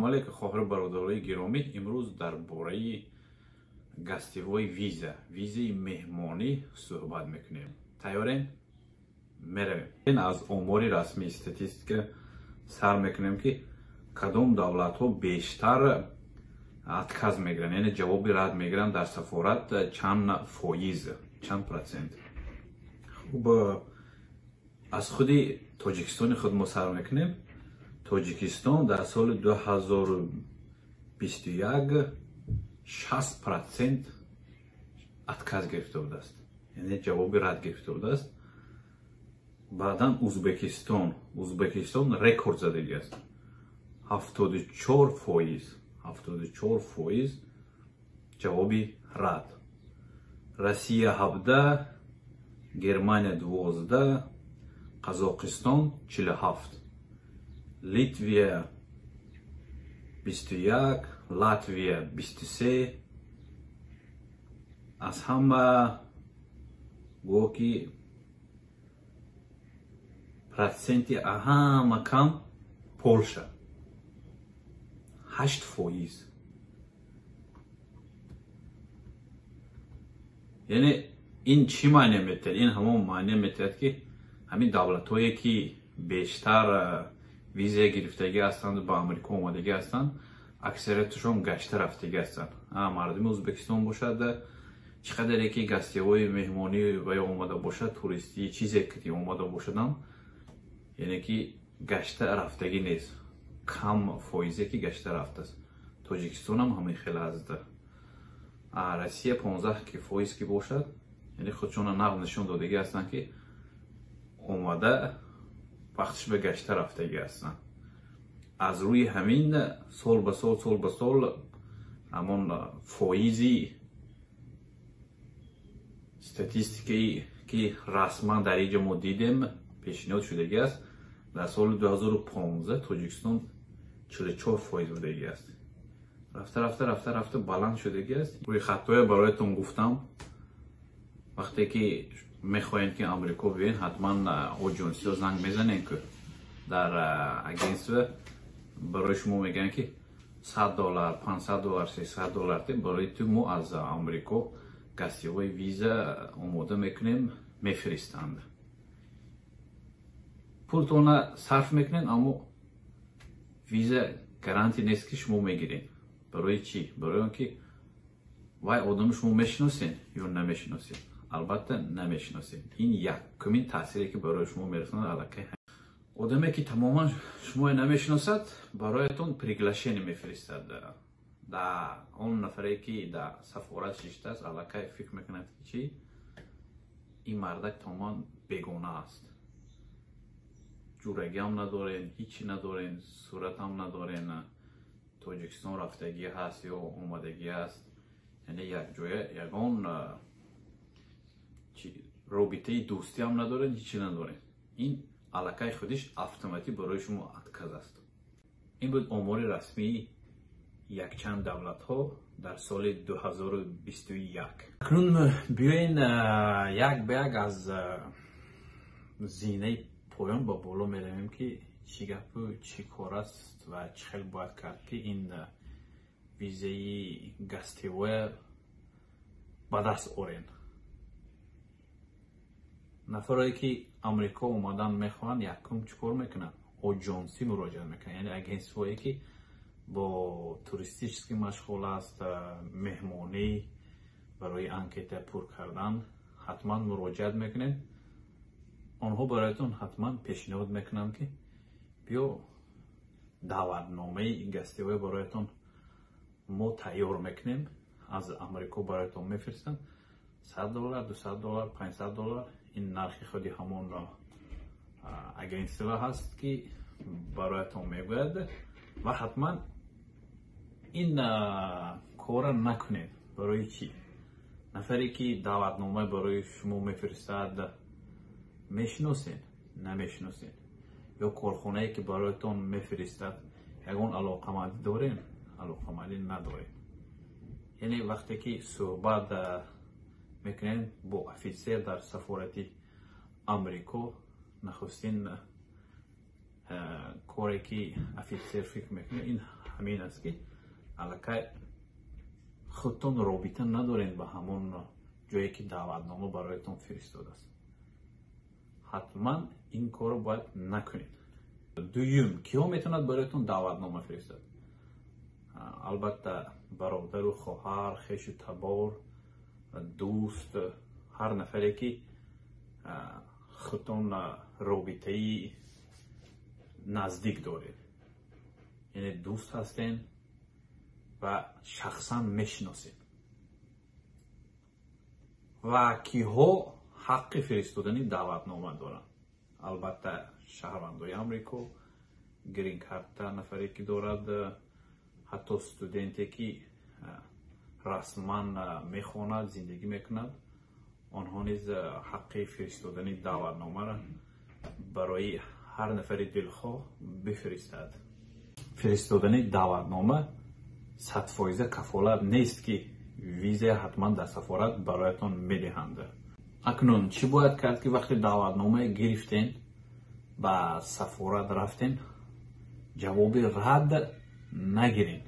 Малек хоҳар бародарои гиромӣ, имрӯз дар бораи гастивои визаи меҳмонӣ суҳбат мекунем. Тайёрем? Меравем. Аз омори расмии статистика сар мекунем ки кадом давлатҳо бештар отказ мегиранд, яъне ҷавоби рад мегиранд дар сафорат чанд фоиз, чанд процент. Хуб, аз худи Тоҷикистони худ мо сар мекунем. Тоҷикистон дар соли 2021 60% отказ гирифта будааст, яъне ҷавоби рад гирифта будааст. Баъдан Узбекистон рекорд задагиаст. 74% ҷавоби рад. Россия 17, Германия 12, Қазоқистон 47, Литвия 21, Латвия 23. Аз ҳама гӯё ки проценти ҳама кам Полша 8%. Яъне ин чӣ маъне метавад? Ин ҳамон маъне метавад ки ҳамин давлатҳое ки бештар виза гирифтагӣ ҳастанд, ба Амрико омадагӣ ҳастанд, аксарияташон гашта рафтагӣ ҳастанд. Мардуми Ӯзбекистон бошад, чӣ қадаре ки гастивои меҳмонӣ ва ё омада бошад, туристӣ чизе ки омада бошадам, яъне ки гашта рафтагӣ нест. Кам фоизе ки гашта рафтааст. Тоҷикистонам ҳамин хел аст. Россия 15% ки бошад, яъне худшона нағд нишон додагӣ ҳастанд ки омада вақташ ба гашта рафтагӣ ҳастанд. Аз рӯи ҳамин сол ба сол ҳамон фоизи статистикаи ки расман дар инҷа мо дидем пешниҳод шудагӣ аст. Дар соли 2015 Тоҷикистон 44% будагӣ аст. Рафта баланд шудагӣ аст. Рӯи хаттое бароятон гуфтам, вақте ки мехоҳем ки Амрико биёен, ҳатман оҷонсиҳо занг мезанем ки дар агентства барои шумо мегӯянд ки $100, $500, $300 барои ту мо аз Амрико гастивои виза омода мекунем, мефиристанд. Пултона сарф мекунем, аммо виза гарантӣ нест ки шумо мегиред. Барои чӣ? Барои он ки вай одами шумо мешиносед ё намешиносед? Албатта намешиносед. Ин якумин таъсире ки барои шумо мерасонад аллакай. Одаме ки тамоман шумо намешиносад, бароятон приглашение мефиристад. Да он нафаре ки дар сафорат шиштааст, аллакай фикр мекунад ки чӣ? Ин мардак тамоман бегона аст. Ҷурагиам надорен, ҳичи надорен, суратам надорен, Тоҷикистон рафтагӣ ҳаст ё омадагӣ аст. Яъне якҷоя ягон робитаи дӯстиам надорен, ҳичи надорен. Ин аллакай худиш автоматӣ барои шумо отказ аст. Ин буд омори расмии якчанд давлатҳо дар соли 2021. Акнун биёен як ба як аз зинаи поён ба боло меравем ки чӣ гапу чӣ кор аст ва чӣ хел бояд кард ки ин визаи гастивоя ба даст орен. Нафарое ки Амрико омадан мехоҳанд, якум чӣ кор мекунанд? Оҷонсӣ муроҷиат мекунанд, яъне агентствое ки бо туристически машғул аст, меҳмонӣ барои анкета пур кардан, ҳатман муроҷиат мекунед. онҳо бароятон ҳатман пешниҳод мекунанд ки биё даъватномаи гастивоя бароятон мо тайёр мекунем, аз Амрико бароятон мефиристанд. $100, $200, $500 ин нархи худи ҳамон агентства ҳаст ки бароятон мегӯяд ва ҳатман ин кора накунед. Барои чӣ? нафаре ки даъватнома барои шумо мефиристад мешиносед, намешиносед, ё корхонае ки бароятон мефиристад ягон алоқамандӣ дорем, алоқамандӣ надорем. яъне вақте ки суҳбат мекунем бо офисер дар сафорати Амрико, нахустин کاری که افیسر فکر میکنه این همین است که الکه خودتون رابطه ندارین با همون جایی که دعوتنامه برایتون فرستاده است. حتما این کار رو باید نکنید. دویم کیا میتوند برایتون دعوتنامه فرستاد؟ البته برادر و خواهر، خویش و تبار، دوست، هر نفری که خودتون رابطه نزدیک دارید، یعنی دوست هستین و شخصا میشناسید. و کیها حق فرستادن دعوتنامه دارن؟ البته شهروندای امریکا، گرین کارت نفری که دارد، حتی استودنتی که رسما میخواند زندگی میکند، آنها نیز حق فرستادن دعوتنامه را برای هر نفر دلخواه بفرستد. فرستادن دعوتنامه 100% کفالت نیست که ویزا حتما در سفارت برایتان میدهند. اکنون چی باید کرد که وقتی دعوتنامه گرفتین با سفارت رفتین جواب رد نگیرین؟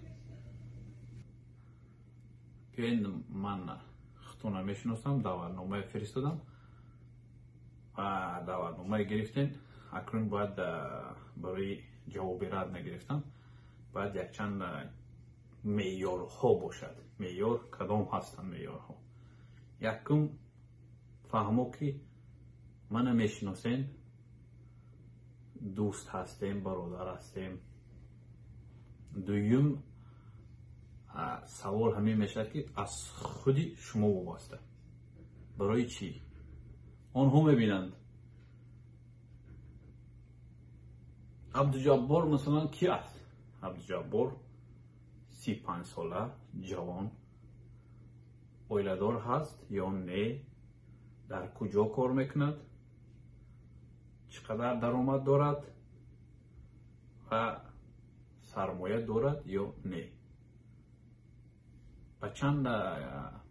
که من خودتون میشناسم، دعوتنامه فرستادم و دعوتنامه گرفتین، اکنون باید برای جواب رد نگرفتن باید یک چند معیارها باشد. معیار کدام هستند معیارها؟ یکم فهمو که من میشناسین، دوست هستیم، برادر هستیم. دویم سوال همین میشه که از خودی شما وابسته. برای چی؟ آنها میبینند عبدالجبار مثلا کی است؟ عبدالجبار 35 ساله، جوان، اویله‌دار هست یا نه؟ در کجا کار میکند؟ چقدر درآمد دارد؟ و سرمایه دارد یا نه؟ و چند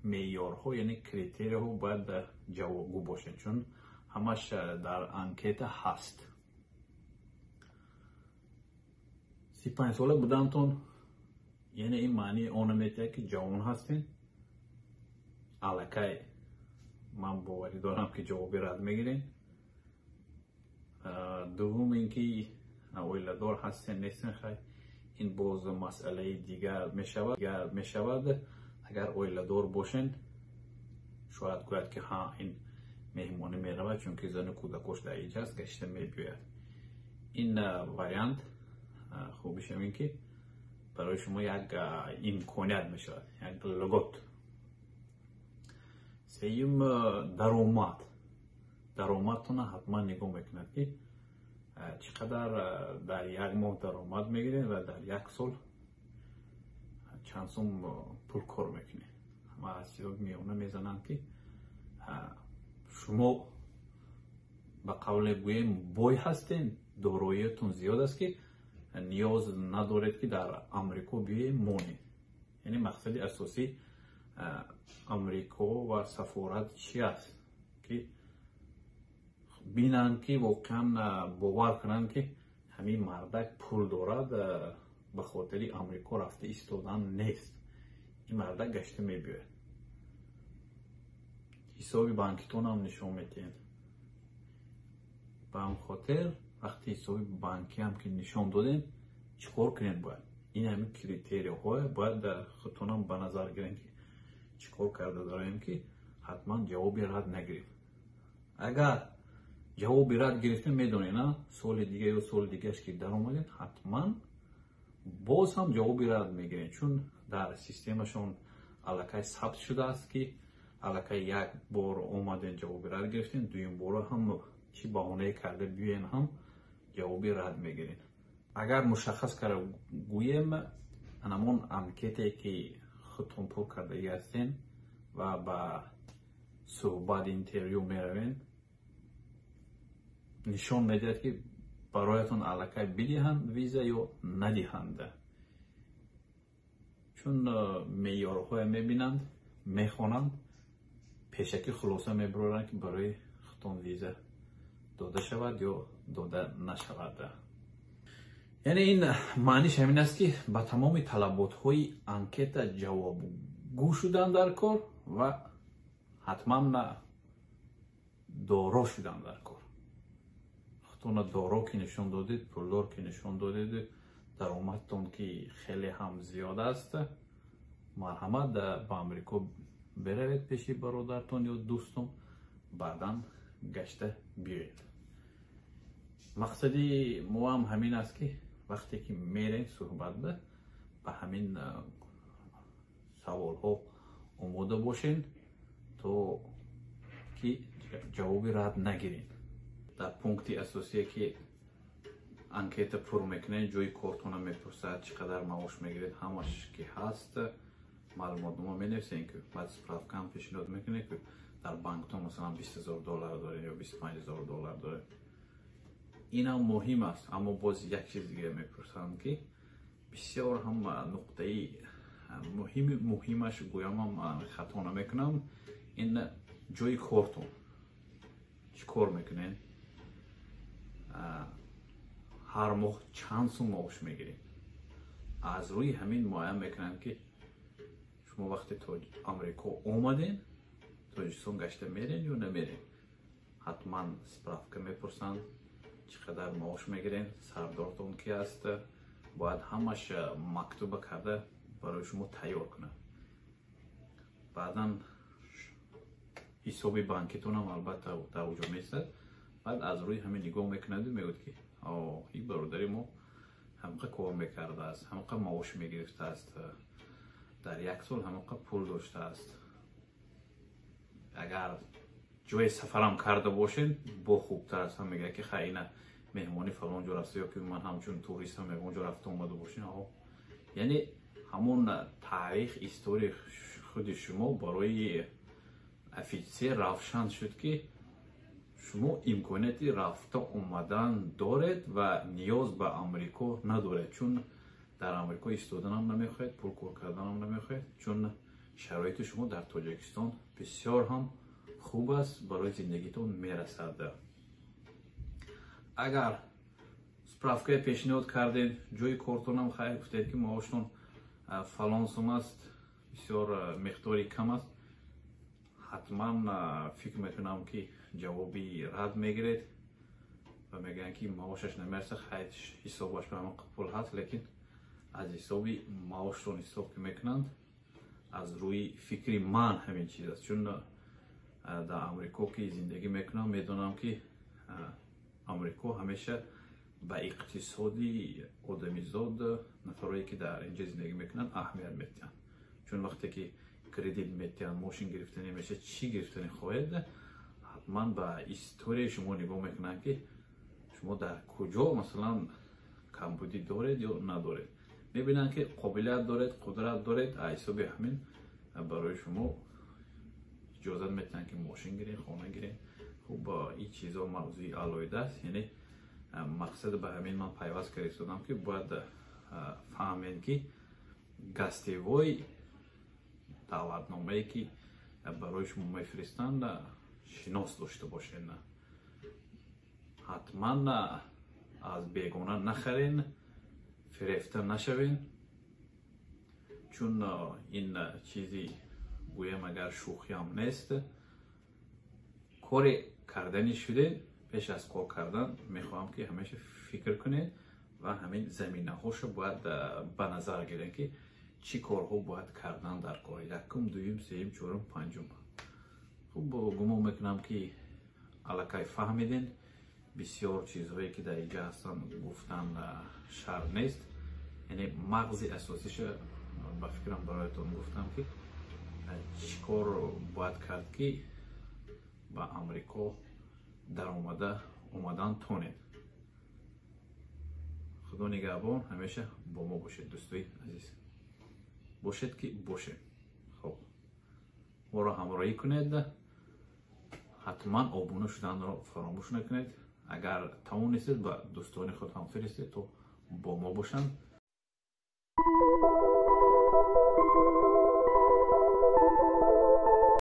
معیارها یعنی کریتریاها باید جوابگو باشه، چون همش در انکیت هست. 35 ساله بودنتون یعنی این معنی اون میده که جوان هستین. الکه من باوری دارم که جوابی رد میگیرین. دوم اینکه اویله‌دار هستین نیستین، خیلی این باز مسئله دیگر میشود. اگر اویله‌دار باشین شاید گوید که ها این مهمانی میرود چون که زن کودکش در اینجا است، گشته میباید. این وریانت خوبیش همین که برای شما یک امکانیت میشود، یک لگوت. سوم درآمدتون حتما نگاه میکنید که چقدر در یک ماه درآمد میگیرید و در یک سال چند سوم پول کار میکنید. ما از چیزا میونه میزنن که شما به قول گویم بای هستین، داراییتون زیاد است که نیاز ندارید که در امریکا بیاید مونید. یعنی مقصد اساسی امریکا و سفارت چی است؟ که بینن که واقعا باور کنن که همین مردک پول دارد، به خاطر امریکا رفته ایستادن نیست، این مردک گشته میباید. حساب بانکیتون هم نشون میتین. به هم خاطر وقتی حساب بانکی هم که نشون دادین چیکار کنین؟ باید این همین کریتریه های باید در خودتون هم به نظر گیرین که چیکار کرده داریم که حتما جوابی رد نگیریم. اگر جوابی رد گرفتین میدونین سال دیگه یا سال دیگهش که در اومدین حتما باز هم جوابی رد میگیرین، چون در سیستمشون الکه ثبت شده است که الکه یک بار اومدین جوابی رد گرفتین، دویم بار هم چی بهانه کرده بیاین هم جوابی رد میگیرین. اگر مشخص کرده گویم همون انکیتی که خودتون پر کرده هستین و با صحبت اینترویو میروین نشون میدهد که برایتون الکه بدهند ویزا یا ندهند، چون معیارهای میبینند، میخوانند، پیشکی خلاصه میبرند که برای خودتون ویزا داده شود یا داده نشود. یعنی این معنیش همین است که با تمام طلبات‌های انکت جوابگو شدن در کار و حتما نه دارا شدن در کار. وقتی اون دارا که نشون دادید، پولدار که نشون دادید، درآمدتون که خیلی هم زیاد است، مرحمت با امریکا بروید پیش برادرتون یا دوستون، بعدا گشته بیایید. مقصدی ما هم همین است که وقتی که میرین صحبت به همین سوال ها آماده باشین تو که جوابی رد نگیرین. در پونکتی اساسی که انکیت پر میکنین، جوی کارتون میپرسد چقدر معاش میگیرید، همش که هست معلومات ما مینویسین که بعد سپرافکن پیشنهاد میکنه که در بانکتون مثلا $20,000 داره یا $25,000 داره. این هم مهم است. اما باز یک چیز دیگه میپرسم که بسیار هم نقطه مهمش گویم هم خطا نمیکنم، این جوی کارتون چی کار میکنین، هر ماه چند سو معاش میگیرین. از روی همین معاین میکنن که شما وقتی تو امریکا اومدین تاجیکستان گشته میرین یا نمیرین. حتما سپرافکه میپرسن چقدر معاش میگیرین، سردارتون کی است، باید همش مکتوب کرده برای شما تیار کنه. بعدا حساب بانکیتون هم البته در اونجا میستد. بعد از روی همین نگاه میکنند میگوید که این برادری ما همقدر کار میکرده است، همقدر معاش میگرفته است، در یک سال همقدر پول داشته است. اگر جای سفرم کرده باشین با خوبتر است. هم میگه که خیلی نه مهمانی فلان جا رفته یا که من همچون توریست هم اونجا رفته اومده باشین. یعنی همون تاریخ استوری خود شما برای افیسر روشن شد که شما امکاناتی رفته اومدن دارید و نیاز به امریکا ندارید، چون در امریکا ایستادن هم نمیخواید، پول کار کردن هم نمیخواید، چون شرایط شما در تاجیکستان بسیار هم خوب است، برای زندگیتون میرسد. اگر سپرافکه پیشنهاد کردین جوی کارتون هم خیلی گفتید که معاشتون فلان سوم است، بسیار مقداری کم است، حتما فکر میکنم که جوابی رد میگیرید و میگن که معاشش نمیرسه، خیلی حسابش به همون پول هست، لیکن از حسابی معاشتون حساب که میکنند از روی فکری من همین چیز است. چون در امریکا که زندگی میکنم میدونم که امریکا همیشه به اقتصادی آدمیزاد نفرایی که در اینجا زندگی میکنن اهمیت میدن. چون وقتی که کردیت میتین، ماشین گرفتنی میشه، چی گرفتنی خواهید، حتما به استوری شما نگاه میکنن که شما در کجا مثلا کمبودی دارید یا ندارید. میبینن که قابلیت دارید، قدرت دارید، حسابی همین برای شما اجازت میتن که ماشین گیرین، خانه گیرین. خب این چیزا موضوع علایده است. یعنی مقصد به همین من پیوست گرفتم که باید فهمین که گستیوای دعوتنامه‌ای که برای شما میفرستند شناس داشته باشین. حتما از بیگانه نخرین، فریفته نشوین، چون این چیزی گویم اگر شوخی هم نیست. کاری کردنی شده، پیش از کار کردن میخواهم که همیشه فکر کنید و همین زمینه هاشو باید به نظر گیرین که چی کارها باید کردن در کار یکم، دویم، سوم، چهارم، پنجم. خب گمان میکنم که الکی فهمیدین. بسیار چیزهایی که در اینجا هستن گفتن شر نیست. یعنی مغز اساسیش با فکرم برایتون گفتم که چی کار باید کرد که با امریکا در اومدن تونید. خدا نگهبان همیشه با ما باشید. دوستای عزیز باشید که باشه. خب ما را همراهی کنید، حتما آبونه شدن را فراموش نکنید. اگر توانستید با دوستان خود هم فرستید تو با ما باشند.